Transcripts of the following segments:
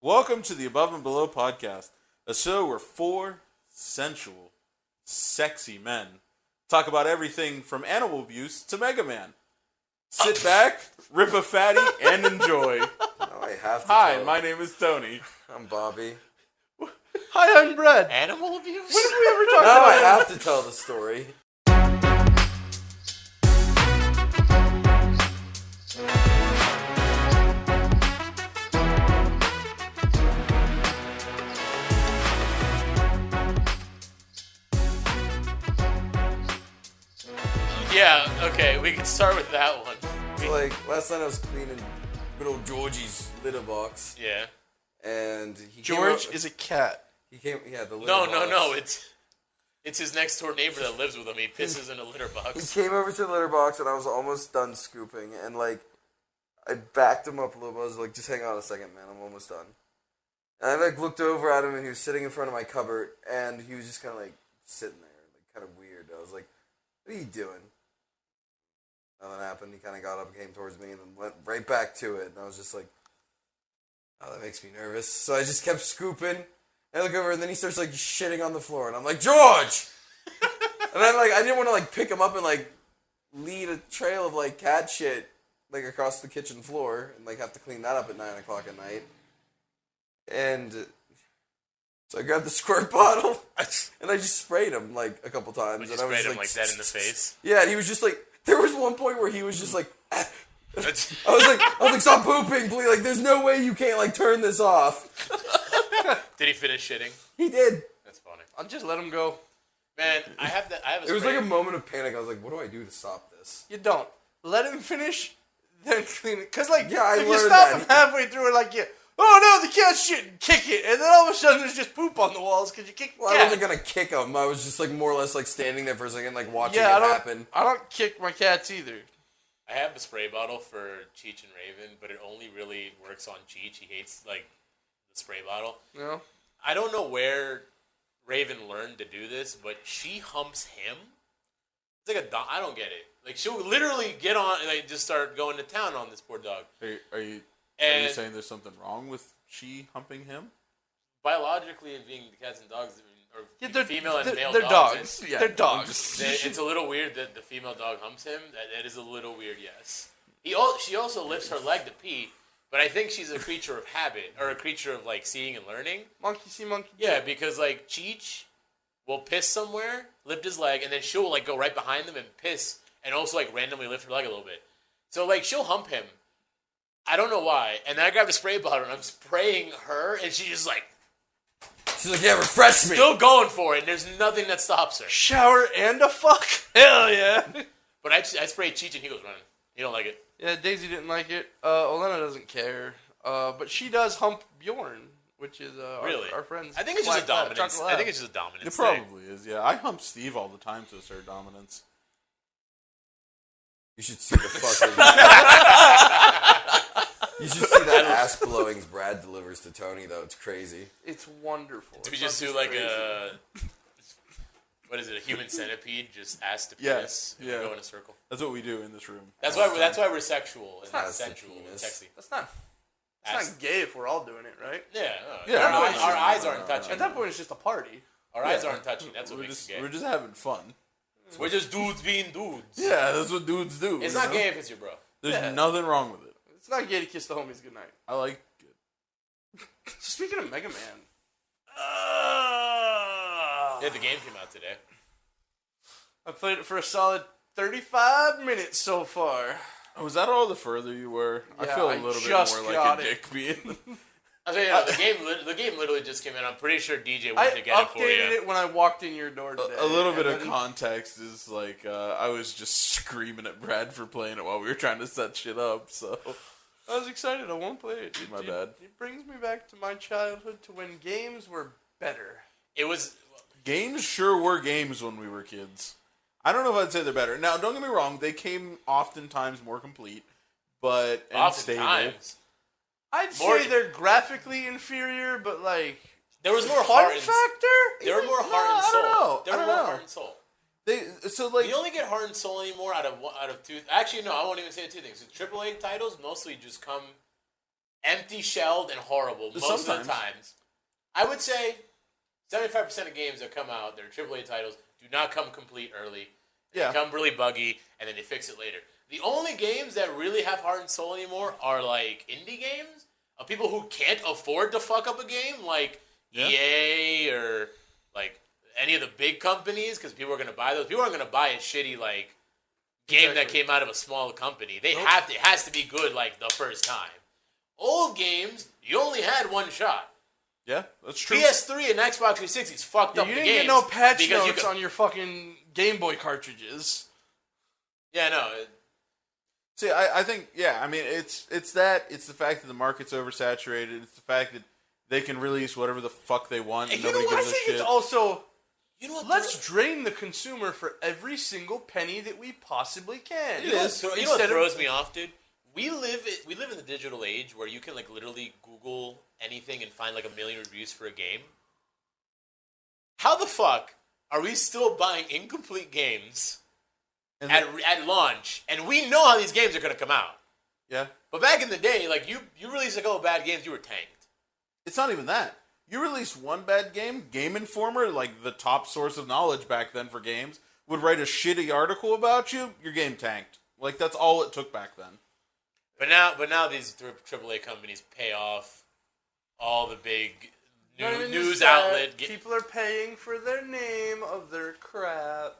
Welcome to the Above and Below podcast, a show where four sensual, sexy men talk about everything from animal abuse to Mega Man. Sit back, rip a fatty, and enjoy. Now I have to Hi, tell. my name is Tony. I'm Bobby. Hi, I'm Brett. Animal abuse? When have we ever talked Now about I it? have to tell the story. Yeah, okay, we can start with that one. So like last night I was cleaning good old Georgie's litter box, Yeah. and he George came is a cat. he came the litter No, box. it's his next door neighbor that lives with him. He pisses in a litter He box. came over to the litter box, and I was almost done scooping, and like I backed him up a little bit. I was like, just hang on a second, man, I'm almost done. And I like looked over at him, and he was sitting in front of my cupboard, and he was just kind of like sitting there, like kind of weird. I was like, what are you doing? Nothing happened. He kind of got up and came towards me and then went right back to it. And I was just like, oh, that makes me nervous. So I just kept scooping. And I look over and then he starts like shitting on the floor. And I'm like, George! And I didn't want to like pick him up and like lead a trail of like cat shit like across the kitchen floor and like have to clean that up at 9 o'clock at night. And so I grabbed the squirt bottle and I just sprayed him like a couple times. You And I was sprayed him like that in the face. Yeah, and he was just like, there was one point where he was just like, I was like, stop pooping, please. Like, there's no way you can't like turn this off. Did he finish shitting? He did. That's funny. I'll just let him go. Man, I have a It was spray. like a moment of panic. I was like, what do I do to stop this? You don't. Let him finish, then clean it. Because, like, Yeah, I if you learned stop that. him halfway through it, like, oh no, the cat's shit, and kick it. And then all of a sudden there's just poop on the walls because you kicked the Well, I cat. wasn't gonna kick him. I was just like more or less like standing there for a second, like watching Yeah, it happen. I don't kick my cats either. I have a spray bottle for Cheech and Raven, but it only really works on Cheech. He hates, like, the spray bottle. You know? I don't know where Raven learned to do this, but she humps him. It's like I don't get it. Like, she'll literally get on and like, just start going to town on this poor dog. Are you And saying there's something wrong with she humping him? biologically, being the cats and dogs, or Yeah, female and male they're dogs, dogs. They're dogs. it's a little weird that the female dog humps him. That is a little weird, yes. She also lifts her leg to pee, but I think she's a creature of habit, or a creature of, like, seeing and learning. Monkey see, monkey do. Yeah, because, like, Cheech will piss somewhere, lift his leg, and then she'll, like, go right behind them and piss, and also, like, randomly lift her leg a little bit. So, like, she'll hump him. I don't know why. And then I grabbed a spray bottle, and I'm spraying her, and she's just, like, She's like, yeah, refresh me. still going for it, and there's nothing that stops her. Shower and a fuck? Hell yeah. But I sprayed Cheech, and he goes running. He don't like it. Yeah, Daisy didn't like it. Olena doesn't care. But she does hump Bjorn, which is Really? our friend's. I think it's just a black dominance. chocolate I think it's just a dominance It thing. probably is, yeah. I hump Steve all the time to assert dominance. You should see the fucking. You should see that ass blowings Brad delivers to Tony, though. It's crazy. It's wonderful. Do we It's just not do, like, crazy. what is it, a human centipede, just ass to Yeah, penis, and yeah. go in a circle? That's what we do in this room. That's why we're sexual and not Ass to sensual and penis. sexy. That's not. It's Ass- not gay if we're all doing it, right? Yeah, Yeah, Our, no, eyes, no, our no, eyes no, aren't no, touching. At that point, it's just a party. Our eyes aren't touching. That's what We're makes just, it gay. we're just having fun. We're just dudes being dudes. Yeah, that's what dudes do. It's you not know? gay if it's your bro. There's Yeah. nothing wrong with it. It's not gay to kiss the homies goodnight. I like it. So speaking of Mega Man, Yeah, the game came out today. I played it for a solid 35 minutes so far. Oh, was that all the further you were? I Yeah, feel a I little bit just more like got a it. dick being. I was saying, the game literally just came in. I'm pretty sure DJ I went to get it for updated you. it when I walked in your door today. A little bit and of then- context is like I was just screaming at Brad for playing it while we were trying to set shit up. So I was excited. I won't play it. My bad. It brings me back to my childhood to when games were better. It was. games sure were games when we were kids. I don't know if I'd say they're better. Now, don't get me wrong; they came oftentimes more complete, but and stable. Oftentimes. I'd More- say they're graphically inferior, but like There was more fun heart and factor. There were more No, heart and I soul. don't know. There I were don't more know. heart and soul. So like You only get heart and soul anymore out of two. Actually, no, I won't even say two things. The AAA titles mostly just come empty-shelled and horrible most of Sometimes. the times. I would say 75% of games that come out, that are AAA titles, do not come complete early. They Yeah. come really buggy, and then they fix it later. The only games that really have heart and soul anymore are like indie games of people who can't afford to fuck up a game, like EA or like any of the big companies, because people are going to buy those. People aren't going to buy a shitty like game that came out of a small company. They have to. It has to be good like the first time. Old games, you only had one shot. Yeah, that's true. PS3 and Xbox 360's fucked up You the didn't games get no patch because notes on your fucking Game Boy cartridges. Yeah, no. See, I think, yeah, I mean, it's the fact that the market's oversaturated. It's the fact that they can release whatever the fuck they want and And you know nobody what? gives I a think shit. it's also... You know what? Let's drain the consumer for every single penny that we possibly can. You know what Instead throws of, me off, dude? We live in the digital age where you can like literally Google anything and find like a million reviews for a game. How the fuck are we still buying incomplete games And at launch, and we know how these games are going to come out? yeah. But back in the day, like you released a couple bad games, you were tanked. It's not even that. You release one bad game, Game Informer, like the top source of knowledge back then for games, would write a shitty article about you, your game tanked. Like, that's all it took back then. But now these AAA companies pay off all the big Not even news just that, outlet. people are paying for their name of their crap.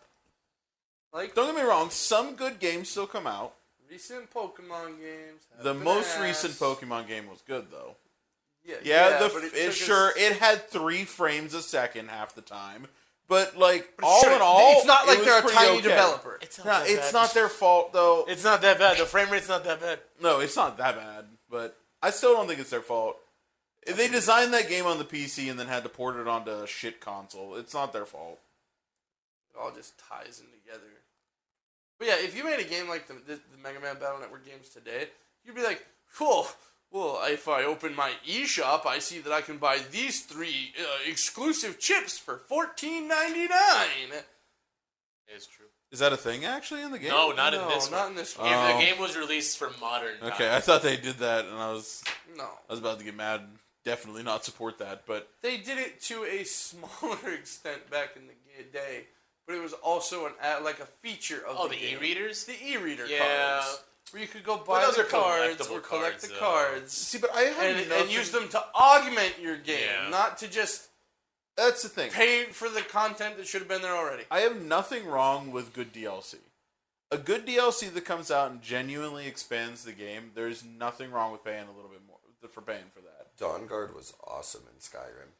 Like Don't get me wrong, some good games still come out. recent Pokemon games. have The been most ass. recent Pokemon game was good, though. Yeah, but it had 3 frames a second half the time. But, like, But all in all, it's not like it was they're a pretty tiny okay. developer. It's No, it's not their fault, though. It's not that bad. The frame rate's not that bad. No, it's not that bad, but I still don't think it's their fault. If they designed that game on the PC and then had to port it onto a shit console, it's not their fault. It all just ties in together. But yeah, if you made a game like the Mega Man Battle Network games today, you'd be like, cool. Well, if I open my eShop, I see that I can buy these 3 exclusive chips for $14.99. It's true. Is that a thing actually in the game? No, not in No, this not one. in this If one. Oh. the game was released for modern Okay, I times. thought they did that, and I was No. about to get mad. Definitely not support that, but They did it to a smaller extent back in the day, but it was also like a feature of Oh, the the game. e-readers? The e-reader Yeah. cards. Where you could go buy those the are cards collectible or collect cards, the though. cards see, but I have and use them to augment your game, Yeah. not to just That's the thing. pay for the content that should have been there already. I have nothing wrong with good DLC. A good DLC that comes out and genuinely expands the game, there's nothing wrong with paying a little bit more for paying for that. Dawnguard was awesome in Skyrim.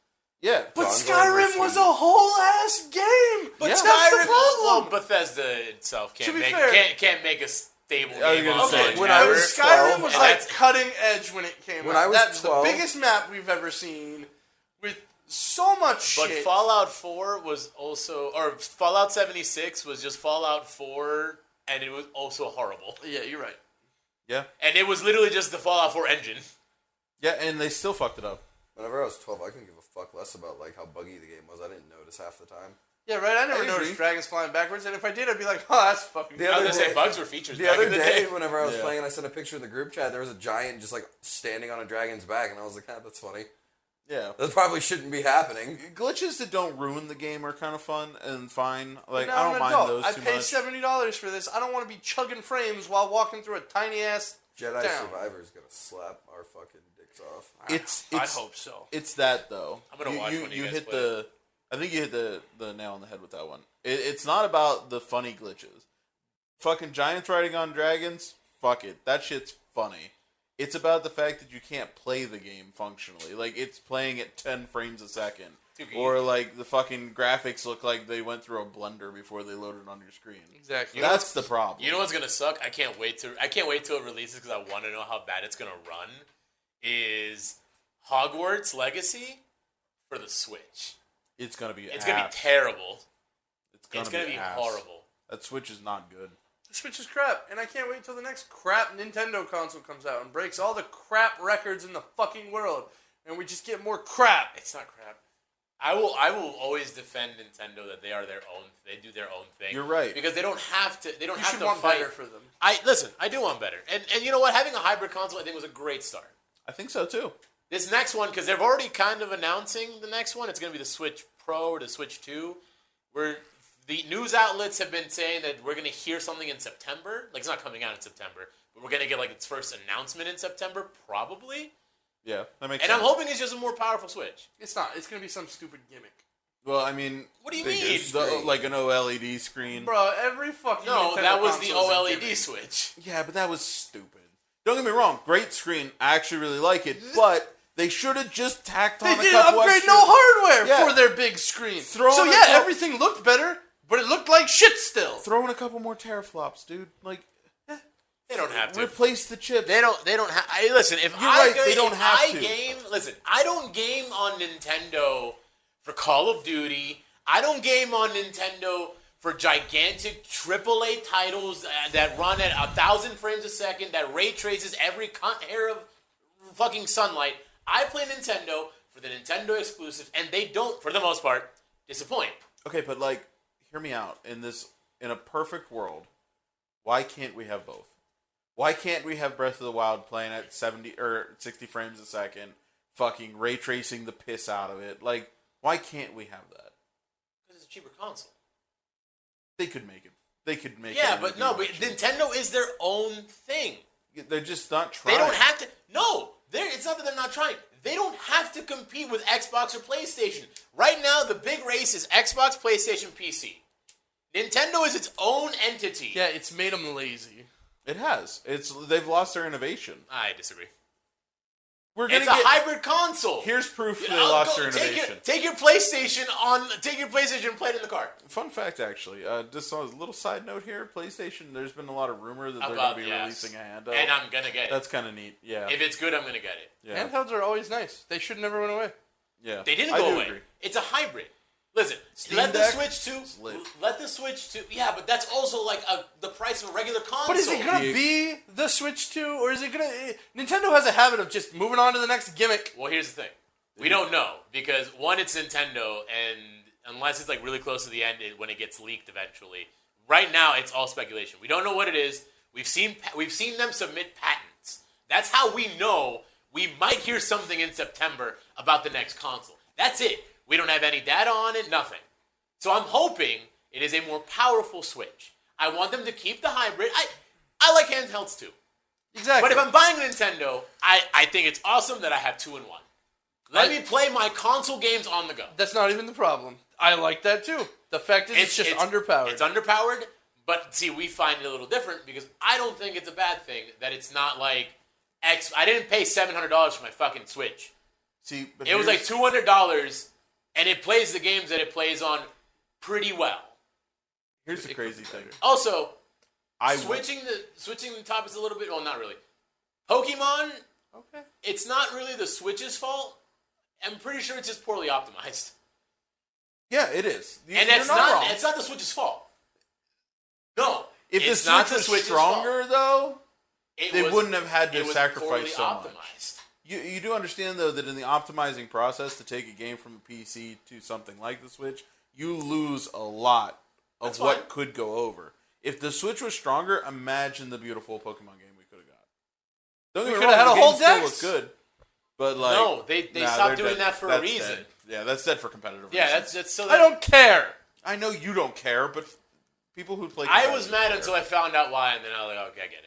Yeah, But Dawnguard Skyrim was a whole ass game. But Yeah. That's Skyrim, the problem. well, Bethesda itself To can't be make fair- can't make a stable I was game gonna on say, launch when I ever. was Skyrim was And like that's- cutting edge when it came When out. I was That's 12 the biggest map we've ever seen with so much But shit. Fallout 4 was also, or Fallout 76 was just Fallout 4, and it was also horrible. Yeah, you're right. yeah, And it was literally just the Fallout 4 engine. yeah, and they still fucked it up. Whenever I was 12, I couldn't give a fuck less about like how buggy the game was. I didn't notice half the time. Yeah, right. I never I noticed agree. dragons flying backwards, and if I did, I'd be like, "Oh, that's fucking." The I was other gonna say day- bugs were features The back other in the day, day. whenever I was Yeah. playing and I sent a picture in the group chat, there was a giant just like standing on a dragon's back, and I was like, ah, that's funny. Yeah, That probably shouldn't be happening. glitches that don't ruin the game are kind of fun and fine. Like Now I I'm don't an mind adult. those I too paid much. $70 for this. I don't want to be chugging frames while walking through a tiny ass Jedi town. Survivor's gonna slap our fucking dicks off. I hope so. It's that though. I'm gonna watch when you guys hit play the. I think you hit the nail on the head with that one. It's not about the funny glitches. Fucking giants riding on dragons. Fuck it. That shit's funny. It's about the fact that you can't play the game functionally. Like it's playing at 10 frames a second, or like the fucking graphics look like they went through a blender before they loaded on your screen. Exactly. That's the problem. You know what's gonna suck? I can't wait till it releases because I want to know how bad it's gonna run. Is Hogwarts Legacy for the Switch? It's gonna be. It's gonna be terrible. It's gonna be ass. horrible. That Switch is not good. The Switch is crap, and I can't wait till the next crap Nintendo console comes out and breaks all the crap records in the fucking world, and we just get more crap. It's not crap. I will always defend Nintendo that they are their own. They do their own thing. You're right. Because they don't have to. They don't You have should to want fight. better for them. I do want better. And you know what? Having a hybrid console, I think, was a great start. I think so too. This next one, because they're already kind of announcing the next one, it's going to be the Switch Pro or the Switch 2, where the news outlets have been saying that we're going to hear something in September. Like, it's not coming out in September, but we're going to get, like, its first announcement in September, probably. Yeah, that makes And sense. I'm hoping it's just a more powerful Switch. It's not. It's going to be some stupid gimmick. Well, I mean... What do you they mean? do like an OLED screen. Bro, every fucking No, Nintendo that was the console is a OLED gimmick. Switch. Yeah, but that was stupid. Don't get me wrong, great screen. I actually really like it, but they should have just tacked on They a didn't couple upgrade extra... no hardware Yeah. for their big screen. Throw So in a yeah, couple- everything looked better, but it looked like shit still. Throw in a couple more teraflops, dude. Like, They don't have to. replace the chips. They don't have. Listen, if You're I right, they don't have to. game, listen, I don't game on Nintendo for Call of Duty. I don't game on Nintendo for gigantic AAA titles that run at 1,000 frames a second, that ray traces every hair of fucking sunlight. I play Nintendo for the Nintendo exclusives, and they don't, for the most part, disappoint. Okay, but like, hear me out. In a perfect world, why can't we have both? Why can't we have Breath of the Wild playing at 70 or 60 frames a second, fucking ray tracing the piss out of it? Like, why can't we have that? Because it's a cheaper console. They could make it. They could make it. Yeah, in but the no, but direction. Nintendo is their own thing. They're just not trying. They don't have to. No, it's not that they're not trying. They don't have to compete with Xbox or PlayStation. Right now, the big race is Xbox, PlayStation, PC. Nintendo is its own entity. Yeah, it's made them lazy. It has. They've lost their innovation. I disagree. We're gonna It's a hybrid console. Here's proof they I'll lost go- their innovation. Take your PlayStation and play it in the car. Fun fact, actually, just on a little side note here, PlayStation. There's been a lot of rumor that they're About- going to be yes. releasing a handheld. And I'm gonna get it. That's kind of neat. Yeah. If it's good, I'm gonna get it. Yeah. Handhelds are always nice. They should never went away. Yeah. They didn't I go do away. agree. It's a hybrid. Listen, Steam let the Deck Switch 2. is lit. Let the Switch 2. Yeah, but that's also like the price of a regular console. But is it gonna be the Switch 2, or is it gonna? Nintendo has a habit of just moving on to the next gimmick. Well, here's the thing. We don't know because one, it's Nintendo, and unless it's like really close to the end, when it gets leaked eventually. Right now, it's all speculation. We don't know what it is. We've seen them submit patents. That's how we know we might hear something in September about the next console. That's it. We don't have any data on it. Nothing. So I'm hoping it is a more powerful Switch. I want them to keep the hybrid. I like handhelds too. Exactly. But if I'm buying a Nintendo, I think it's awesome that I have 2 in 1. Let me play my console games on the go. That's not even the problem. I like that too. The fact is, it's just underpowered. It's underpowered, but see, we find it a little different because I don't think it's a bad thing that it's not like I didn't pay $700 for my fucking Switch. See, but It was like $200, and it plays the games that it plays on pretty well. Here's the crazy thing. Also, I switching the topics a little bit. Well, not really. Pokemon. Okay. It's not really the Switch's fault. I'm pretty sure it's just poorly optimized. Yeah, it is. And You're it's wrong. not the Switch's fault. No. If it's the not Switch was Switch's stronger, though, It they was- wouldn't have had to it was sacrifice poorly so much. optimized. You do understand, though, that in the optimizing process to take a game from a PC to something like the Switch, you lose a lot of That's what fine. could go over. If the Switch was stronger, imagine the beautiful Pokemon game we could have got. Don't get me coulda wrong, had the a whole game still Dex. looks good. But like, No, they nah, stopped they're doing dead. that for a That's reason. dead. Yeah, that's dead for competitive Yeah, reasons. that's so. I don't care. I know you don't care, but people who play I was competitive mad care. until I found out why, and then I was like, okay, I get it.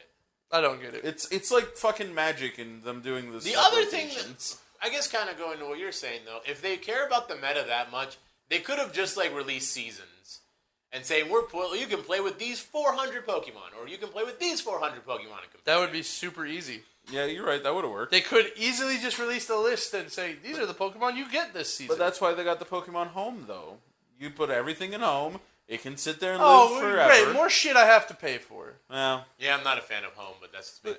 I don't get it. It's like fucking Magic and them doing this. The other thing, I guess, kind of going to what you're saying though, if they care about the meta that much, they could have just like released seasons and saying you can play with these 400 Pokemon, or you can play with these 400 Pokemon. And compete. That would be super easy. Yeah, you're right. That would have worked. They could easily just release the list and say, these are the Pokemon you get this season. But that's why they got the Pokemon Home, though. You put everything in Home. It can sit there and oh, live forever. great. More shit I have to pay for. Well, Yeah, I'm not a fan of Home, but that's just me.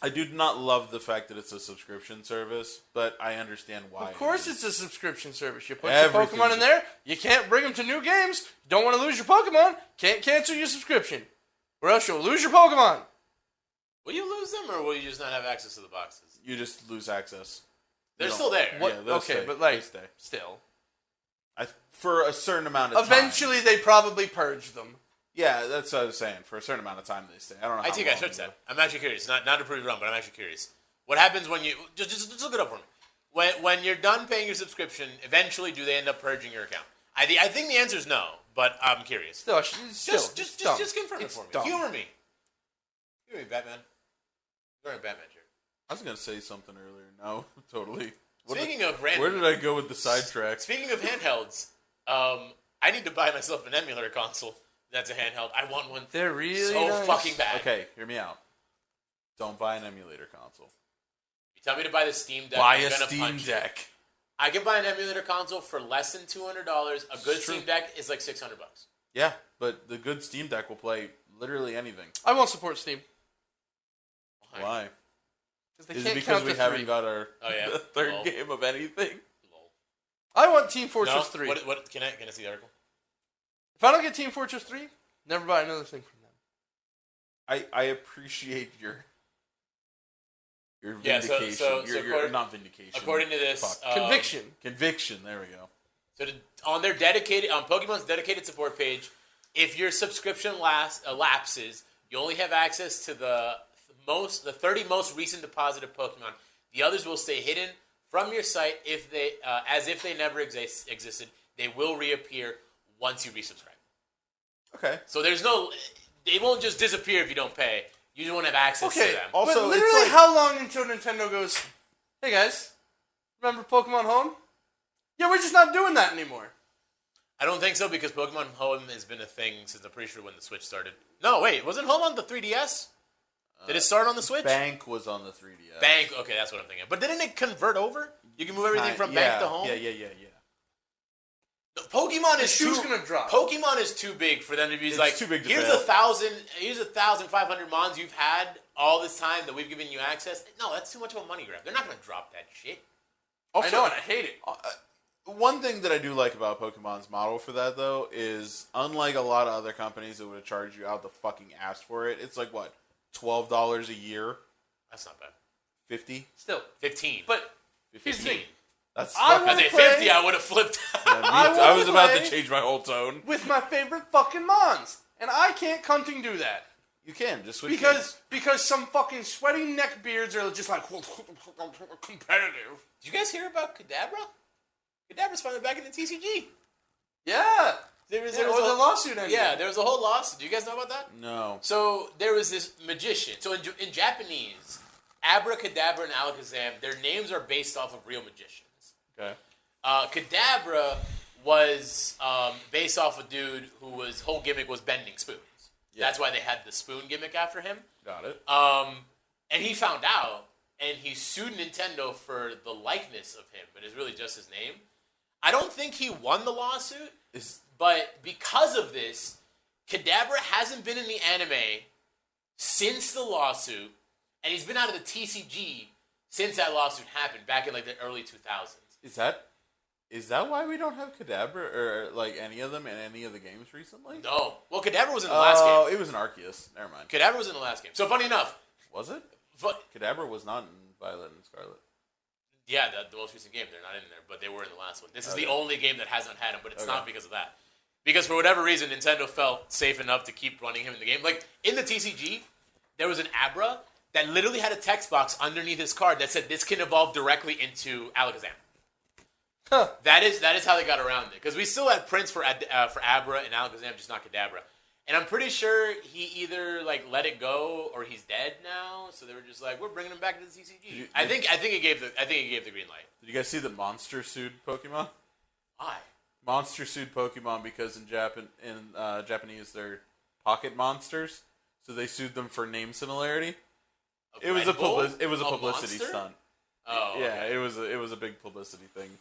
I do not love the fact that it's a subscription service, but I understand why. Of course it's a subscription service. You put Everything's your Pokemon in there, you can't bring them to new games, don't want to lose your Pokemon, can't cancel your subscription. Or else you'll lose your Pokemon. Will you lose them, or will you just not have access to the boxes? You just lose access. They're You still don't- there. What? Yeah, they'll Okay, stay. but They like, stay. still. For a certain amount of time. Eventually they probably purge them. Yeah, that's what I was saying. For a certain amount of time, they stay. I don't know. I think I should say. I'm actually curious. Not to prove you wrong, but I'm actually curious. What happens when you just look it up for me? When you're done paying your subscription, eventually do they end up purging your account? I think the answer is no, but I'm curious. Still, Just confirm it for me. Dumb. Humor me, Batman. You're wearing a Batman shirt. I was gonna say something earlier. No, totally. Speaking of random, where did I go with the sidetrack? Speaking of handhelds, I need to buy myself an emulator console. That's a handheld. I want one. They're really so nice. fucking bad. Okay, hear me out. Don't buy an emulator console. You tell me to buy the Steam Deck. Buy I'm a gonna Steam punch you. Deck. I can buy an emulator console for less than $200. A good Steam Deck is like $600. Yeah, but the good Steam Deck will play literally anything. I won't support Steam. Why? They Is can't it because count we to haven't three. got our third Lol. game of anything? I want Team Fortress 3. What can I see the article? If I don't get Team Fortress 3, never buy another thing from them. I appreciate your Yeah, vindication. so your not vindication. According to this, Fuck. Conviction. There we go. So on Pokemon's dedicated support page, if your subscription lapses, you only have access to the 30 most recent deposited Pokemon. The others will stay hidden from your site as if they never existed. They will reappear once you resubscribe. Okay. So they won't just disappear if you don't pay. You just won't have access to them. Also, but literally, it's like, how long until Nintendo goes, hey guys, remember Pokemon Home? Yeah, we're just not doing that anymore. I don't think so because Pokemon Home has been a thing since I'm pretty sure when the Switch started. No, wait, wasn't Home on the 3DS? Did it start on the Switch? Bank was on the 3DS. Bank, okay, that's what I'm thinking. But didn't it convert over? You can move everything from Bank to Home? Yeah. Pokemon is shoe's too gonna drop. Pokemon is too big for them to be It's like, too big to here's fail. 1,500 mons you've had all this time that we've given you access. No, that's too much of a money grab. They're not gonna drop that shit. Also, I know, and I hate it. One thing that I do like about Pokemon's model for that, though, is unlike a lot of other companies that would have charged you out the fucking ass for it, it's like, what, $12 a year? That's not bad. 50? Still. 15. But here's the 15. thing. That's I fucking... If wanna they play- 50, I would have flipped. I was about to play- change my whole tone. With my favorite fucking Mons. And I can't cunting do that. You can, just switch Because some fucking sweaty neckbeards are just like, competitive. Did you guys hear about Kadabra? Kadabra's finally back in the TCG. Yeah. There was the lawsuit ended. Yeah, there was a whole lawsuit. Do you guys know about that? No. So there was this magician. So in Japanese, Abracadabra and Alakazam, their names are based off of real magicians. Okay. Kadabra was based off a dude whose whole gimmick was bending spoons. Yeah. That's why they had the spoon gimmick after him. Got it. And he found out, and he sued Nintendo for the likeness of him, but it's really just his name. I don't think he won the lawsuit, but because of this, Kadabra hasn't been in the anime since the lawsuit, and he's been out of the TCG since that lawsuit happened back in like the early 2000s. Is that why we don't have Kadabra or like any of them in any of the games recently? No. Well, Kadabra was in the last game. Oh, it was an Arceus. Never mind. Kadabra was in the last game. So funny enough. Was it? But, Kadabra was not in Violet and Scarlet. yeah, the most recent game, they're not in there, but they were in the last one. This is the Okay. only game that hasn't had him, but it's Okay. not because of that. Because for whatever reason, Nintendo felt safe enough to keep running him in the game. Like, in the TCG, there was an Abra that literally had a text box underneath his card that said, this can evolve directly into Alakazam. Huh. That is how they got around it. Because we still had prints for Abra and Alakazam, just not Kadabra. And I'm pretty sure he either like let it go or he's dead now. So they were just like, we're bringing him back to the TCG. I think it gave the green light. Did you guys see the Monster sued Pokemon? Why? Monster sued Pokemon because in Japanese they're pocket monsters, so they sued them for name similarity. It was a publicity monster? stunt. Oh, Yeah, okay. it was a big publicity thing.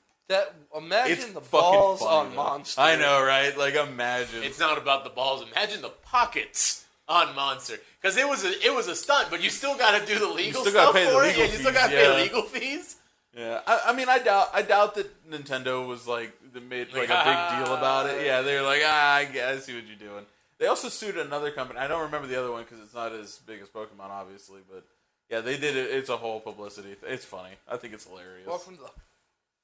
Imagine It's the fucking balls funny, on though. Monster. I know, right? Like, imagine. It's not about the balls. Imagine the pockets on Monster, because it was a stunt, but you still got to do the legal still gotta stuff pay the for it. legal Yeah, you still got to fees, pay yeah. legal fees. Yeah, I mean, I doubt that Nintendo was like they made like a big deal about it. Yeah, they were like, I see what you're doing. They also sued another company. I don't remember the other one because it's not as big as Pokemon, obviously. But yeah, they did it. It's a whole publicity. It's funny. I think it's hilarious. Welcome to the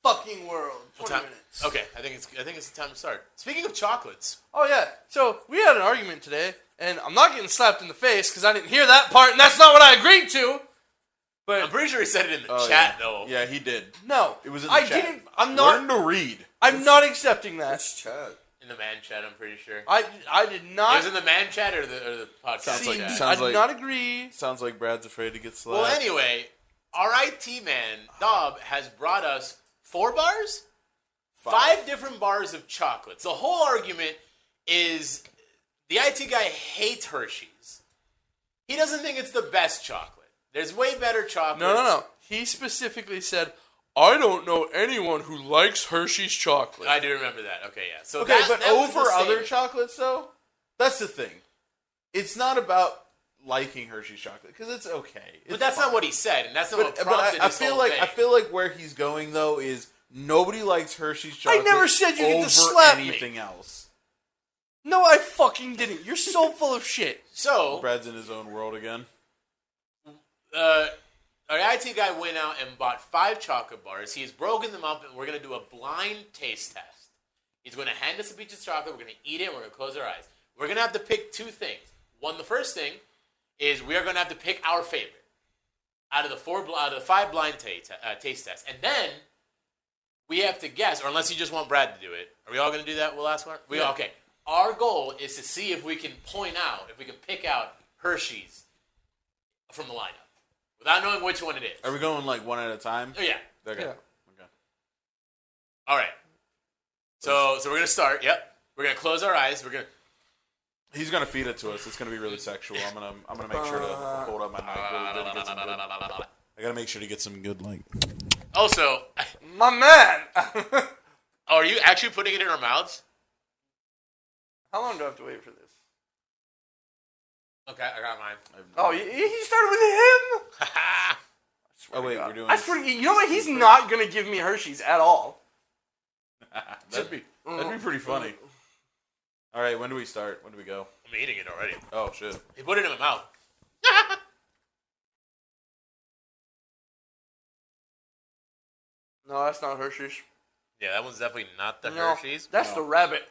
fucking world. 20 Time- minutes. Okay, I think it's the time to start. Speaking of chocolates, Oh yeah. So we had an argument today, and I'm not getting slapped in the face because I didn't hear that part, and that's not what I agreed to. But I'm pretty sure he said it in the Oh, chat, yeah. though. Yeah, he did. no, It was in the I chat. didn't. I'm not. Learn to read. I'm not accepting that. Which chat? In the man chat, I'm pretty sure. I did It not. was in the man chat or the podcast Sounds like- chat. sounds I did not agree. Sounds like Brad's afraid to get slapped. Well, anyway, our IT man, Dob, has brought us 4 bars? 5 different bars of chocolates. The whole argument is the IT guy hates Hershey's. He doesn't think it's the best chocolate. There's way better chocolates. No. He specifically said, "I don't know anyone who likes Hershey's chocolate." I do remember that. Okay, yeah. So Okay, that, but that was the over same- other chocolates, though, that's the thing. It's not about liking Hershey's chocolate because it's okay. But that's not what he said, and that's not what But prompted I this feel whole like thing. I feel like where he's going though is nobody likes Hershey's chocolate. never said you get to over slap me. anything else. No, I fucking didn't. You're so full of shit. So, Brad's in his own world again. our IT guy went out and bought 5 chocolate bars. He's broken them up, and we're going to do a blind taste test. He's going to hand us a piece of chocolate. We're going to eat it, and we're going to close our eyes. We're going to have to pick 2 things. The first thing is we are going to have to pick our favorite out of the 5 blind taste tests. And then we have to guess, or unless you just want Brad to do it. Are we all going to do that? We'll ask one? Yeah. Okay. Our goal is to see if we can point out, if we can pick out Hershey's from the lineup without knowing which one it is. Are we going like one at a time? Oh, yeah. Okay. Yeah. Okay. All right. So we're gonna start. Yep. We're gonna close our eyes. He's gonna feed it to us. It's gonna be really sexual. I'm gonna make sure to hold up my mic really good to get some good. I gotta make sure to get some good like. Also, My man. are you actually putting it in our mouths? How long do I have to wait for this? Okay, I got mine. Oh, he started with him? Oh wait, we're doing. I swear, you know what? He's not going to give me Hershey's at all. that'd be pretty funny. All right, when do we start? When do we go? I'm eating it already. Oh shit! He put it in my mouth. No, that's not Hershey's. Yeah, that one's definitely not the No, Hershey's. that's the rabbit.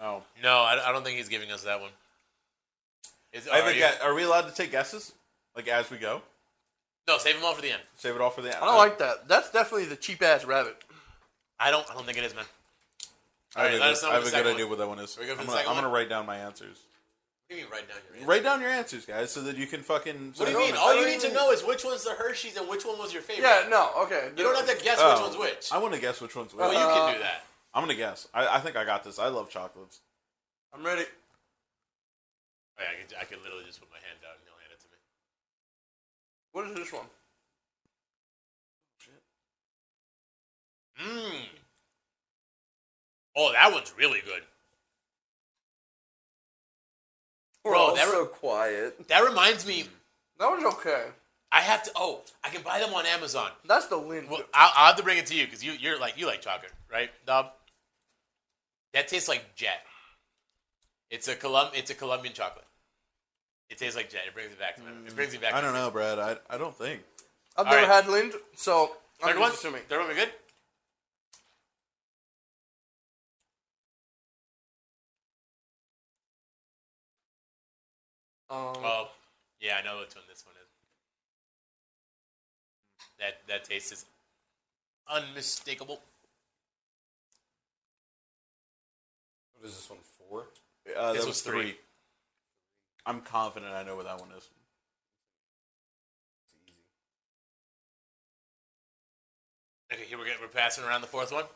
No. No, I don't think he's giving us that one. I have a guess. Are we allowed to take guesses like as we go? No, save them all for the end. Save it all for the end. I don't like that. That's definitely the cheap-ass rabbit. I don't think it is, man. I have Alright, let us know I what have the a good second idea one- what that one is. Are we good for I'm the gonna, second I'm gonna one? write down my answers. What do you mean write down your answer? Write down your answers, guys, so that you can fucking. What do you mean? All you need to know is which one's the Hershey's and which one was your favorite. Yeah, no, okay. You don't have to guess Oh. which one's which. I want to guess which one's which. Well, you can do that. I'm gonna guess. I think I got this. I love chocolates. I'm ready. Oh, yeah, I could literally just put my hand out and he'll hand it to me. What is this one? Mmm. Oh, that one's really good. We're Bro, all that so quiet. That reminds me, That one's okay. I have to. Oh, I can buy them on Amazon. That's the Lind. Well, I'll have to bring it to you because you like chocolate, right, Dub? That tastes like Jet. It's a Colombian chocolate. It tastes like Jet. It brings it back to me. It brings me back. I don't know, Brad. I don't think. I've All never right. had Lind, so I'm Third one. just assuming. Third one, we good? Oh, yeah, I know which one this one is. That taste is unmistakable. What is this one, 4? This That was 3. I'm confident I know what that one is. It's easy. Okay, here we're passing around the fourth one. Okay.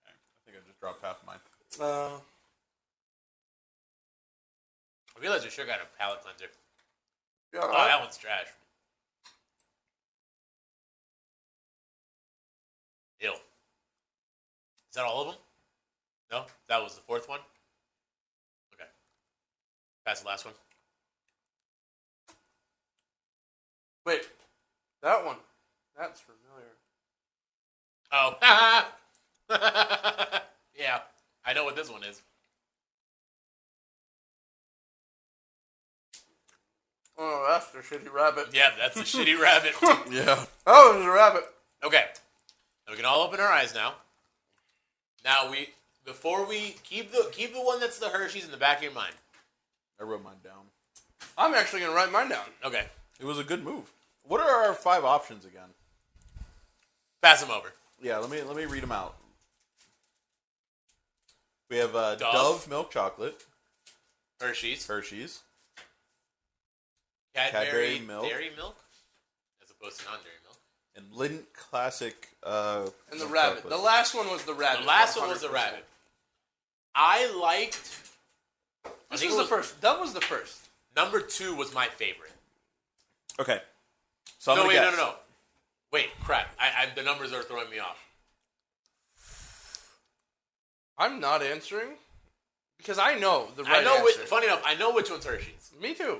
I think I just dropped half of mine. I realize we sure got a palate cleanser. Yeah, Oh, that one's trash. Ew. Is that all of them? No? That was the fourth one? Okay. Pass the last one. Wait, that one. That's familiar. Oh. Yeah. I know what this one is. Oh, that's the shitty rabbit. Yeah, that's a shitty rabbit. Yeah. Oh, it was a rabbit. Okay. Now we can all open our eyes now. Now before we keep the one that's the Hershey's in the back of your mind. I wrote mine down. I'm actually going to write mine down. Okay. It was a good move. What are our 5 options again? Pass them over. Yeah, let me read them out. We have Dove milk chocolate, Hershey's. Cadbury milk. Dairy milk, as opposed to non-dairy milk. and Lindt Classic. And the milk rabbit. chocolate. The last one was the rabbit. The last one was the 100%. rabbit. I liked. This was the first. That was the first. Number 2 was my favorite. Okay. So I'm No, gonna wait, guess. no. Wait, crap. The numbers are throwing me off. I'm not answering because I know the I right know. answer. Funny enough, I know which one's Hershey's. Me too.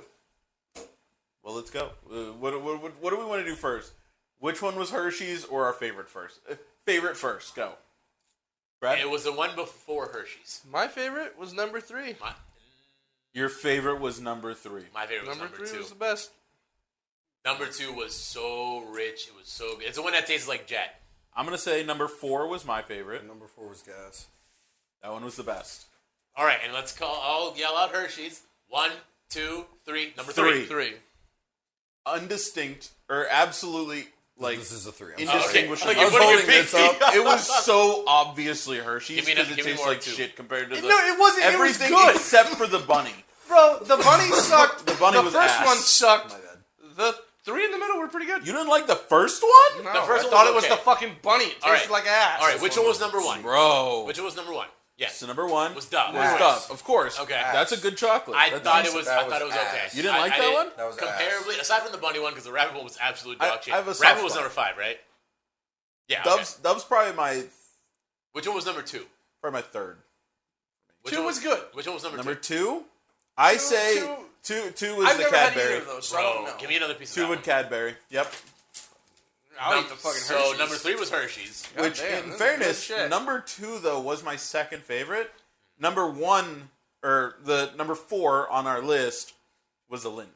Well, let's go. What do we want to do first? Which one was Hershey's or our favorite first? Favorite first. Go. Brad? It was the one before Hershey's. My favorite was number 3. Your favorite was number 3. My favorite was Number number 3 2. was the best. Number 2 was so rich. It was so good. It's the one that tastes like Jet. I'm going to say number 4 was my favorite. And number 4 was gas. That one was the best. All right, and I'll yell out Hershey's. 1, 2, 3. Number 3. 3. Undistinct, or absolutely, like, This is a 3. indistinguishable. Okay. I was You're putting holding your this pinky up. It was so obviously Hershey's Give me because it give me tastes more, like too. shit compared to the... No, it wasn't. Everything It was good. except for the bunny. Bro, the bunny sucked. The bunny was first ass. one sucked. My bad. The 3 in the middle were pretty good. You didn't like the first one? No, The first I one thought was it was okay. the fucking bunny. It All tasted right. like ass. All right, which one was number 1? Bro. Which one was number 1? Yes. So number 1 Was Dove. Was Ass. Dove, of course. Okay. That's a good chocolate. I That's thought it decent. was. That I thought it was was okay. ass. You didn't like that didn't- one? That was comparably, aside from the bunny one, because the rabbit one was absolute I- dog shit. I have a soft Rabbit was spot. number 5, right? Yeah. Dove's probably my Which one was number 2? third. Which 2 one was good. Which one was number Number 2? 2? I Two- say two- two was I've the never had Cadbury. either of those, so I don't Bro, know. give me another piece of 2 that with one. Cadbury. Yep. I'll eat the fucking So Hershey's. number 3 was Hershey's. God Which, damn, in this is fairness, good shit. number 2 though was my second favorite. Number 1 or the number 4 on our list was the Lindt.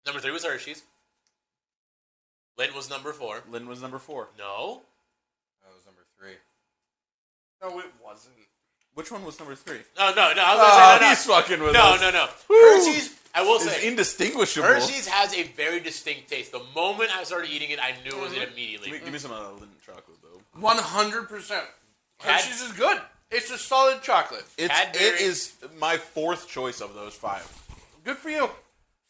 Number 3 was Hershey's. Lindt was number 4. Lindt was number 4. No. That was number 3. No, it wasn't. Which one was number 3? No. I was gonna Oh, say, he's fucking with no. us. No. Woo. Hershey's. I will It's say, indistinguishable. Hershey's has a very distinct taste. The moment I started eating it, I knew it was it immediately. Give me some of that Lindt chocolate though. 100%. Cad- Hershey's is good. It's a solid chocolate. It Cadbury. is my 4th choice of those 5. Good for you.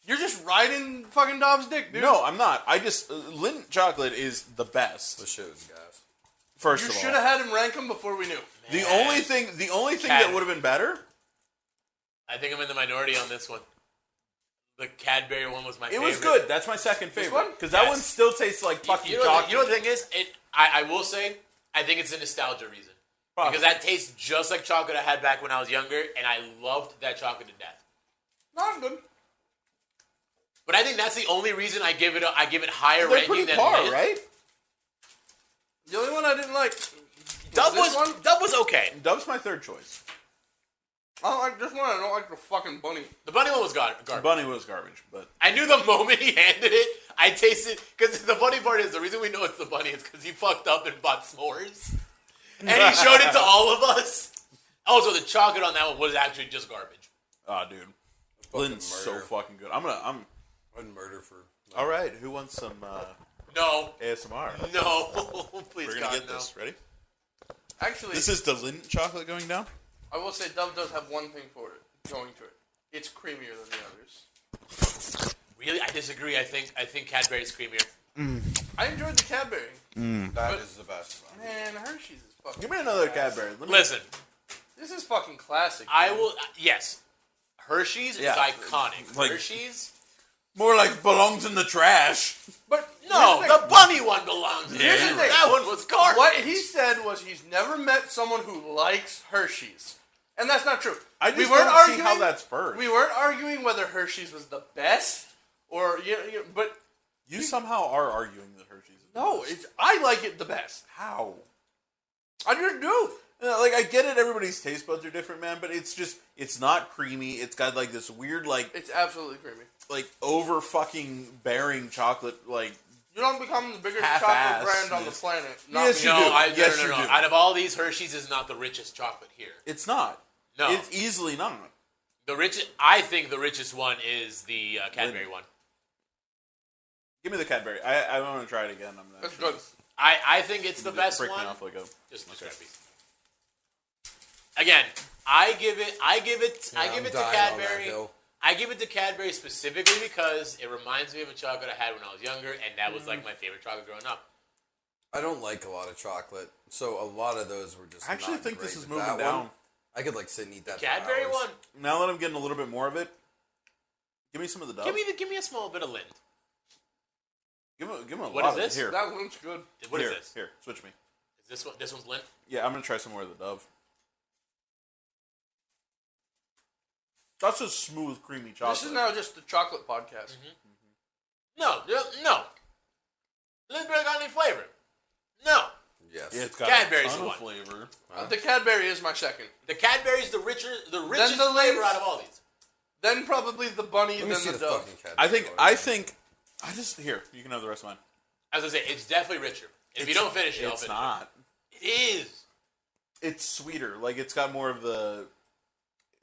You're just riding fucking Dobbs' dick, dude. No, I'm not. I just Lindt chocolate is the best. This shit was gas. First You of all, should have had him rank them before we knew. the Man. only thing Cad- that would have been better. I think I'm in the minority on this one. The Cadbury one was my It favorite. was good. That's my second favorite one? because that Yes. one still tastes like fucking You know, chocolate. you know what the thing is? I will say, I think it's a nostalgia reason. Probably. Because that tastes just like chocolate I had back when I was younger, and I loved that chocolate to death. Not good. But I think that's the only reason I give it higher They're ranking pretty than par, Lindt. right? The only one I didn't like. Dove this one? was okay. Dove's my third choice. I don't like this one. I don't like the fucking bunny. The bunny one was garbage. Bunny was garbage, but I knew the moment he handed it, I tasted, because the funny part is, the reason we know it's the bunny is because he fucked up and bought s'mores. And he showed it to all of us. Also, the chocolate on that one was actually just garbage. oh, dude, Lindt's so murder. fucking good. I'd murder for. All right. Who wants some No. ASMR? No. Please, We're gonna God, get no. this. Ready? Actually, This is the Lindt chocolate going down. I will say Dove does have one thing for it going to it. It's creamier than the others. Really? I disagree. I think Cadbury's creamier. I enjoyed the Cadbury. That is the best. Man, Hershey's is fucking. Give me another ass. Cadbury. Let me- Listen, This is fucking classic. I dude. will. Yes. Hershey's Yeah. is iconic. Like- Hershey's? More like belongs in the trash. But No, here's the the bunny one belongs in Here's there. the thing. That one was garbage. What he said was he's never met someone who likes Hershey's. And that's not true. I just we weren't don't arguing, see how that's first. We weren't arguing whether Hershey's was the best or but You somehow are arguing that Hershey's. Is no, I like it the best. how? I just do. Like I get it, everybody's taste buds are different, man. But it's not creamy. It's got like this weird It's absolutely creamy. over fucking bearing chocolate like. You don't become the biggest Half-assness. chocolate brand on the planet. Not Yes, me. you do. Yes, no. you do. Out of all these, Hershey's is not the richest chocolate here. It's not. No. It's easily not. I think the richest one is the Cadbury one. Give me the Cadbury. I want to try it again. That's good. I think it's the best break one. Me off like a, Just okay. grab a piece. Again, I give it to Cadbury. I give it to Cadbury specifically because it reminds me of a chocolate I had when I was younger, and that was like my favorite chocolate growing up. I don't like a lot of chocolate, so a lot of those were just. I actually not think great, this is but moving that down. one, I could like sit and eat that. Cadbury for hours. one. Now that I'm getting a little bit more of it, give me some of the Dove. Give me a small bit of Lind. Give him a What lot is of this? it. Here. That one's good. What is Here, this? Here, switch me. Is this one? This one's Lind. Yeah, I'm gonna try some more of the Dove. That's a smooth, creamy chocolate. This is now just the chocolate podcast. No. Lindbergh got any flavor? No. Yes. It's got Cadbury's a ton the of one. flavor. The Cadbury is my second. The Cadbury's the richest the flavor Lindt. out of all these. Then probably the bunny, Let then me see the the Dove. fucking Cadbury. I just here. You can have the rest of mine. As I say, it's definitely richer. If you don't finish it, I'll It's finish not. it. It is. It's sweeter. Like it's got more of the.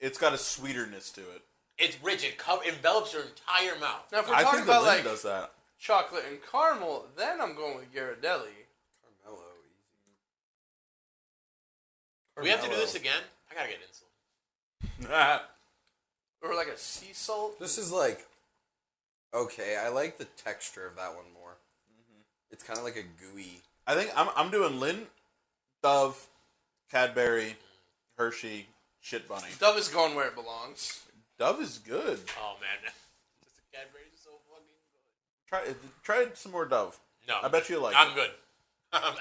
It's got a sweeterness to it. It's rich. It envelops your entire mouth. Now, if we're I talking think the about Lindt like does that. chocolate and caramel, then I'm going with Ghirardelli. Carmelo, easy. We have to do Carmelo. this again. I gotta get insulin. Or like a sea salt. This is like, okay, I like the texture of that one more. It's kind of like a gooey. I think I'm doing Lindt, Dove, Cadbury, Hershey, Shit Bunny. Dove is going where it belongs. Dove is good. Oh man, just the Cadbury's are so fucking good. Try some more Dove. No, I bet you like I'm it. good. I'm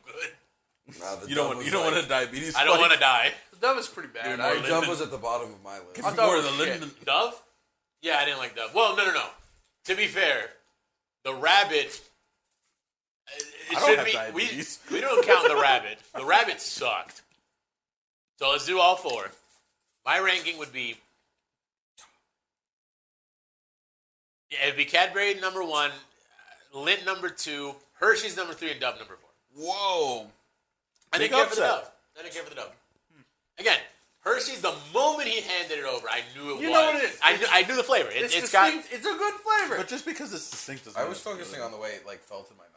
good. Nah, the You Dove don't was want like- a diabetes. I don't spike. want to die. The Dove is pretty bad. Dude, more The Lindt. Dove was at the bottom of my list. I thought More it of the was Lindt. shit. Dove? Yeah, I didn't like Dove. Well, no. To be fair, the rabbit. It I don't should have be. diabetes. We don't count the rabbit. The rabbit sucked. So let's do all four. My ranking would be. Yeah, it'd be Cadbury number 1, Lindt number 2, Hershey's number 3, and Dove number 4. Whoa. I didn't Big care for the upset. Dove. I didn't care for the Dove. Again, Hershey's. The moment he handed it over, I knew it was. You know what it is. I knew the flavor. It's It's got. distinct. It's a good flavor. But just because it's distinct doesn't I mean was it's focusing good. on the way it like felt in my mouth.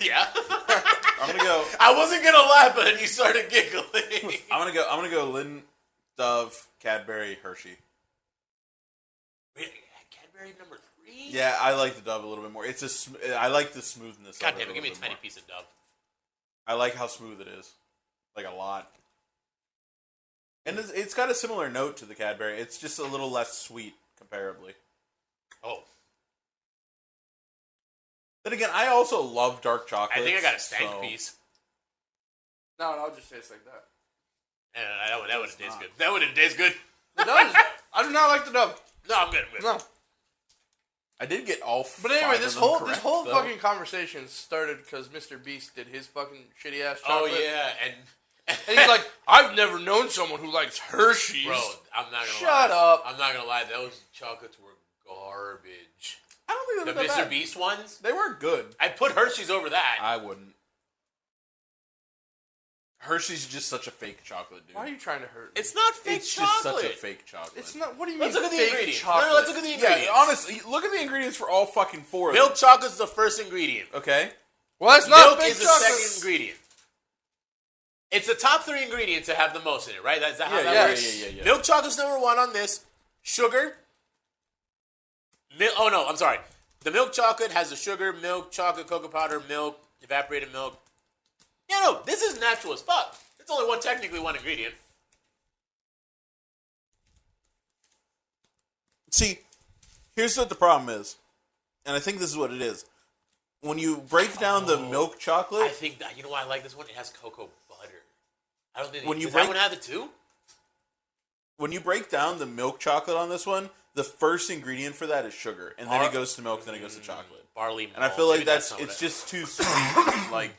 Yeah. I'm gonna go. I wasn't gonna laugh, but then you started giggling. I'm gonna go Lindt, Dove, Cadbury, Hershey. Wait, Cadbury number 3. Yeah, I like the Dove a little bit more. I like the smoothness. God of it damn it! Give me a little bit tiny more. piece of Dove. I like how smooth it is, like a lot. And it's got a similar note to the Cadbury. It's just a little less sweet, comparably. Oh, Then again, I also love dark chocolate. I think I got a stank piece. No, I'll just taste like that. That wouldn't taste good. That wouldn't taste good. The Dove. I do not like the Dove. No, I'm good. No. I did get all. But anyway, five this of them whole correct, whole though. fucking conversation started because Mr. Beast did his fucking shitty ass Oh chocolate. yeah, and And he's like, I've never known someone who likes Hershey's. bro, I'm not gonna lie. Shut up. I'm not gonna lie. Those chocolates were garbage. I don't think The they were that Mr. bad. Beast ones. They weren't good. I put Hershey's over that. I wouldn't. Hershey's just such a fake chocolate, dude. Why are you trying to hurt me? It's not fake It's chocolate. just such a fake chocolate. It's not. What do you mean? Let's look at the fake ingredients. Chocolate? No, let's look at the ingredients. Yeah, honestly, look at the ingredients for all fucking four of Milk them. chocolate's the first ingredient. Okay? Well, that's not Milk fake is the chocolate. second ingredient. It's the top 3 ingredients that have the most in it, right? Is that how Yeah, that yeah, works? yeah. Milk chocolate's number 1 on this. Sugar. Oh no, I'm sorry. The milk chocolate has the sugar, milk, chocolate, cocoa powder, milk, evaporated milk. Yeah, no, this is natural as fuck. It's only technically one ingredient. See, here's what the problem is. And I think this is what it is. When you break down the milk I chocolate, think that, you know why I like this one? It has cocoa butter. I don't think When you does break- that one have it too? when you break down the milk chocolate on this one, the first ingredient for that is sugar. And then it goes to milk, then it goes to chocolate. Barley And I malt. feel like Maybe it's some of it. just too sweet. Like,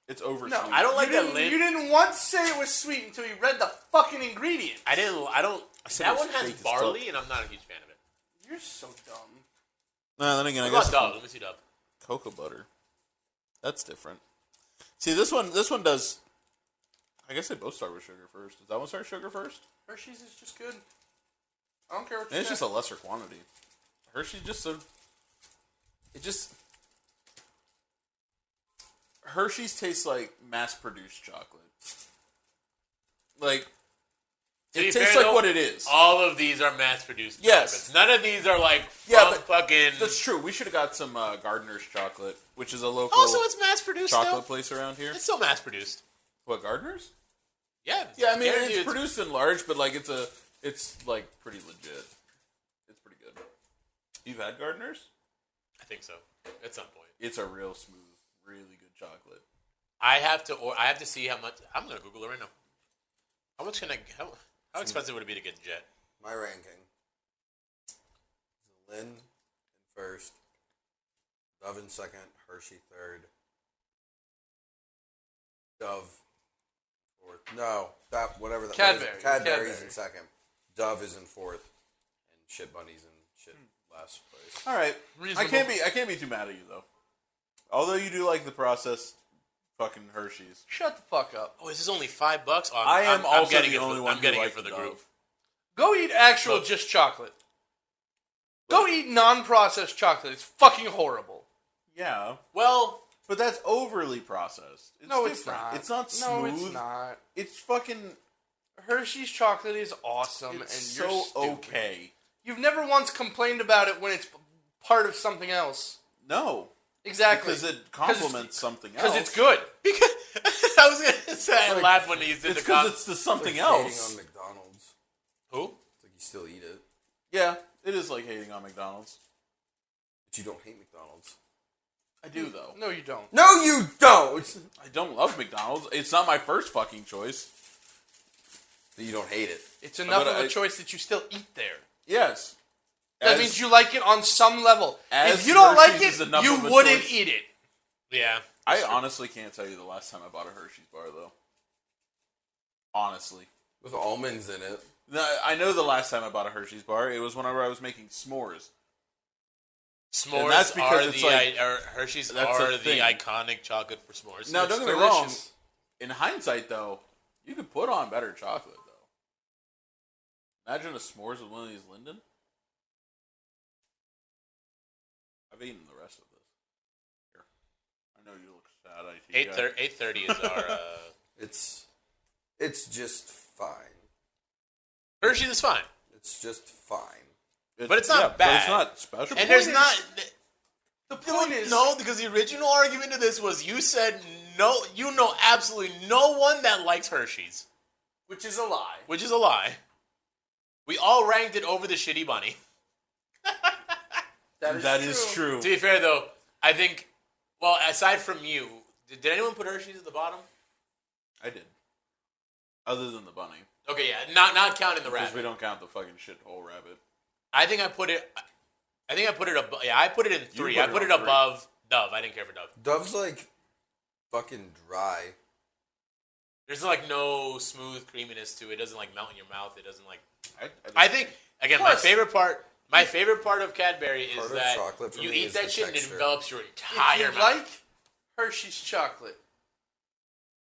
it's over No, sweet. I don't like you that didn't- lid. You didn't once say it was sweet until you read the fucking ingredient. I don't. said That it was one has fake as barley, fuck. and I'm not a huge fan of it. You're so dumb. No, then again, I What guess about Dove? Let me see Dove. cocoa butter. That's different. See, this one does. I guess they both start with sugar first. Does that one start sugar first? Hershey's is just good. I don't care what you And it's say. just a lesser quantity. Hershey's just so. It just. Hershey's tastes like mass-produced chocolate. Like, To be it tastes fair, like though, what it is. All of these are mass-produced. Yes. chocolates. None of these are like Yeah, from but fucking. That's true. We should have got some Gardner's chocolate, which is a local Also, it's mass-produced. chocolate Still. place around here. It's still mass-produced. What, Gardner's? Yeah. Yeah, I mean, guarantee it's produced in large, but like it's like pretty legit. It's pretty good. You've had Gardner's? I think so. At some point. It's a real smooth, really good chocolate. I have to see how much. I'm gonna Google it right now. How much can I? How expensive would it be to get Jet? My ranking. Lynn in first. Dove in second. Hershey third. Dove fourth. No, that whatever that Cadbury. was. Cadbury's Cadbury. in second. Dove is in fourth. And Shit Bunny's in shit last place. All right, Reasonable. I can't be too mad at you though. Although you do like the processed fucking Hershey's. Shut the fuck up. Oh, this is only $5. Oh, I am I'm also getting the it only for, one I'm who getting it likes for the Dove. group. Go eat actual Look. just chocolate. Go eat non-processed chocolate. It's fucking horrible. Yeah, Well, but that's overly processed. It's No, it's different. not. It's not smooth. No, it's not. It's fucking. Hershey's chocolate is awesome, It's and you're so stupid. okay. You've never once complained about it when it's part of something else. No, Exactly. because it complements something else. Because it's good. because I was gonna say I like- laughed when he did It's the because it's the something It's like else. hating on McDonald's. Who? It's like you still eat it, Yeah, it is like hating on McDonald's. but you don't hate McDonald's. I do though. No, you don't. No, you don't. I don't love McDonald's. It's not my first fucking choice. But you don't hate it. It's enough But of a I- choice that you still eat there. Yes. That As- means you like it on some level. as If you don't like Hershey's is it, enough you of a wouldn't choice. eat it. Yeah. I honestly can't tell you the last time I bought a Hershey's bar though. Honestly. With almonds in it. No, I know the last time I bought a Hershey's bar. It was whenever I was making s'mores. S'mores And that's because are it's the like- Hershey's that's are a the thing. iconic chocolate for s'mores. Now, It's don't get me wrong. delicious. In hindsight, though, you could put on better chocolate, though. Imagine a s'mores with one of these Linden. I've eaten the rest of this. Here. I know you look sad. IT guy. 8:30 is our. It's just fine. Hershey's is fine, It's just fine. but it's not But bad. it's not special. and there's is- not. The point is, No, because the original argument to this was you said no. You know absolutely no one that likes Hershey's, which is a lie. which is a lie. We all ranked it over the Shitty Bunny. That is true. To be fair, though, I think, well, aside from you, did anyone put Hershey's at the bottom? I did. Other than the bunny. Okay, yeah, not counting the Because rabbit. we don't count the fucking shithole rabbit. I think I put it above. Yeah, I put it in 3. put I it put on it 3. above Dove. I didn't care for Dove. Dove's like fucking dry. There's like no smooth creaminess to it. It doesn't like melt in your mouth. It doesn't like. I I think again, Plus- my favorite part of Cadbury is Part of that chocolate for you me eat is that the shit and it texture. envelops your If entire you mouth. like Hershey's chocolate,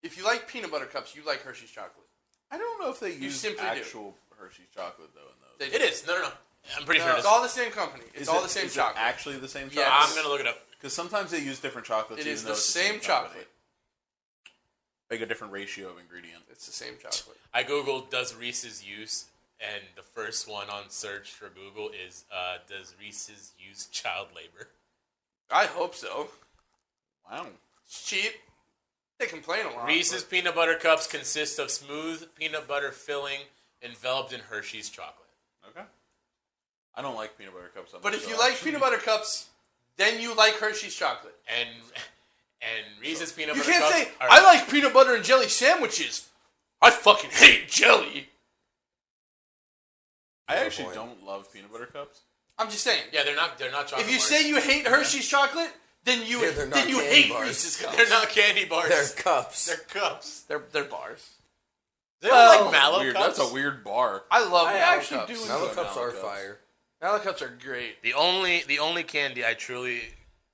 if you like peanut butter cups, you like Hershey's chocolate. I don't know if they use simply do. actual Hershey's chocolate, though, in those. They It is. No. I'm pretty sure No, it it's is. all the same company. It's all the same is chocolate. It actually the same Yes. chocolate? I'm gonna look it up. Because sometimes they use different chocolates. It even is though the it's same company. chocolate. Like a different ratio of ingredient. It's the same chocolate. I googled does Reese's use, and the first one on search for Google is does Reese's use child labor? I hope so. Wow. It's cheap. They complain a lot. Reese's but peanut butter cups consist of smooth peanut butter filling enveloped in Hershey's chocolate. Okay. I don't like peanut butter cups. But if you like peanut butter cups, then you like Hershey's chocolate. And Reese's peanut You butter can't cups say, are, I like peanut butter and jelly sandwiches. I fucking hate jelly. I Fair actually point. don't love peanut butter cups. I'm just saying. Yeah, they're not chocolate If you bars. say you hate Hershey's chocolate, then you Yeah, they're not then you candy hate bars. Reese's cups. They're not candy bars. They're cups. They're cups. They're bars. They Well, like mallow Weird. cups. That's a weird bar. I love I Mallow actually cups. do enjoy Mallow cups Mallow are cups. fire. Mallow cups are great. The only candy I truly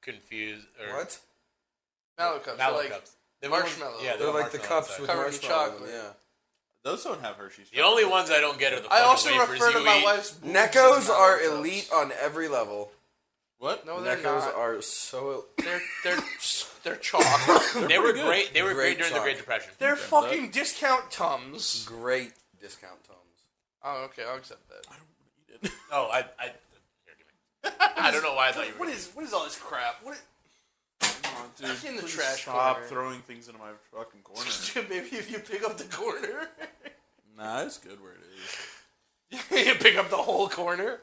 confuse or What? Mallow cups. mallow are like cups. The marshmallow. Yeah, They're like the marshmallow cups inside. with Covered in marshmallow. chocolate. Yeah. Those don't have Hershey's. The only ones I don't get are the I fucking also wafers refer to you my eat. wife's boobs Neckos as are Mallow elite Cups. on every level. What? No, they're Neckos not. are so. They're chalk. They were great. They were great Great during the chalk. Great Depression. They're fucking discount Tums. Great discount Tums. Oh, okay, I'll accept that. Oh, here, give me. I don't know why I thought you were. What is all this crap? What? Come on, dude. Back in the Please trash stop corner. throwing things into my fucking corner. Maybe if you pick up the corner, Nah, it's good where it is. you pick up the whole corner.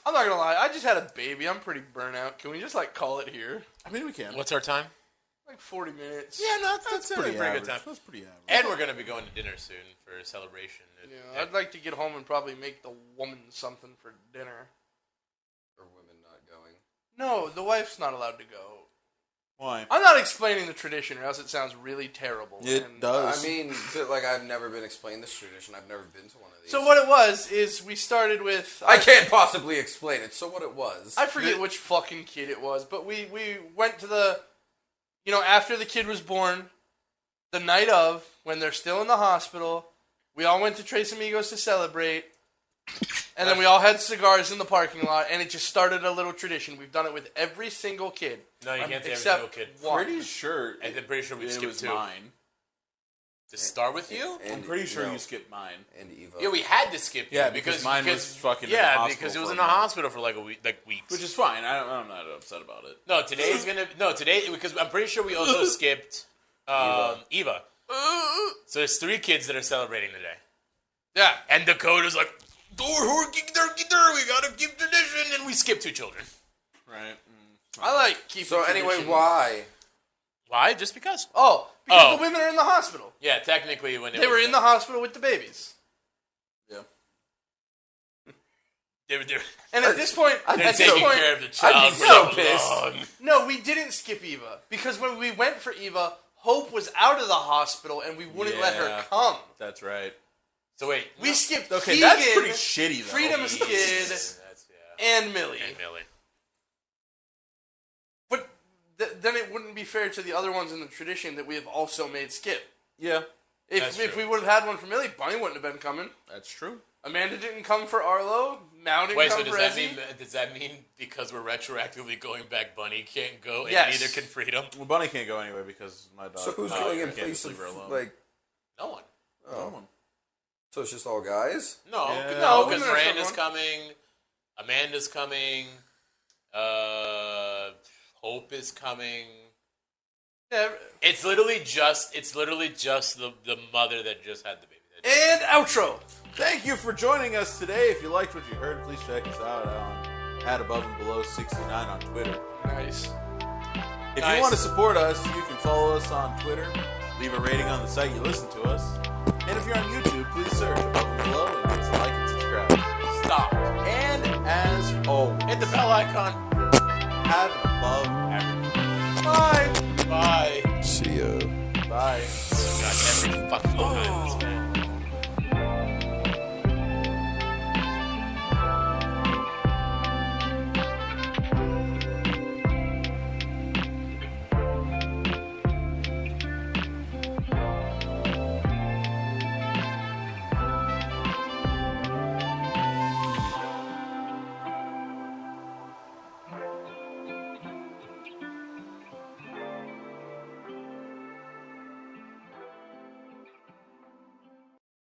I'm not gonna lie, I just had a baby. I'm pretty burnt out. Can we just like call it here? I mean, we can. What's our time? Like 40 minutes. Yeah, no, that's a pretty average. good time. That's pretty average. And we're gonna be going to dinner soon for a celebration. Yeah, I'd like to get home and probably make the woman something for dinner. Or women not going. No, the wife's not allowed to go. Why? I'm not explaining the tradition, or else it sounds really terrible. It And- does. I mean, like, I've never been explained this tradition. I've never been to one of these. So what it was is we started with. I can't possibly explain it. So what it was. I forget which fucking kid it was, but we went to the, after the kid was born, the night of, when they're still in the hospital, we all went to Tres Amigos to celebrate, and then we all had cigars in the parking lot, and it just started a little tradition. We've done it with every single kid. No, you can't say every except single kid. one. Pretty sure. I'm pretty sure we it skipped was two. mine. To start with you? I'm pretty sure no, you skipped mine. And Eva. Yeah, we had to skip you Yeah, because mine was fucking in the hospital because it was for in a the month. hospital for like a week, like weeks. Which is fine. I'm not upset about it. No, today because I'm pretty sure we also skipped Eva. So there's 3 kids that are celebrating today. Yeah. And Dakota's like, we gotta keep tradition, and we skipped 2 children. Right. I like keeping So anyway, tradition. why? Why? Just because. Oh, because the women are in the hospital. Yeah, technically when They were in the hospital with the babies. Yeah. They were And at this point, I'd taking care of the I'd child be for so so pissed. long. no, we didn't skip Eva. Because when we went for Eva, Hope was out of the hospital and we wouldn't let her Yeah. come. That's right. So wait. We skipped Okay, Keegan, that's pretty shitty, though. Freedom's kid, That's, and Millie. And Millie. But then it wouldn't be fair to the other ones in the tradition that we have also made skip. Yeah, That's If true. we would have had one for Millie, Bunny wouldn't have been coming. that's true. Amanda didn't come for Arlo. Mal didn't Wait, come so for Ezzy. does that mean because we're retroactively going back, Bunny can't go, and Yes. neither can Freedom? Well, Bunny can't go anyway because my dog. So who's my going dog in can't place just leave of, her alone. like, No one. No one. so it's just all guys? No, Yeah. no, No, because women are Miranda's someone. coming, Amanda's coming, Hope is coming. Yeah. It's literally just the mother that just had the baby. And outro. Thank you for joining us today. If you liked what you heard, please check us out on @AboveAndBelow69 on Twitter. Nice. If Nice. you want to support us, you can follow us on Twitter, leave a rating on the site you listen to us, and if you're on YouTube, please search Above and Below and give us a like and subscribe. Stop. And as always, Hit the bell icon. have an above average. Bye. Bye. See ya. Bye. God, every fucking time.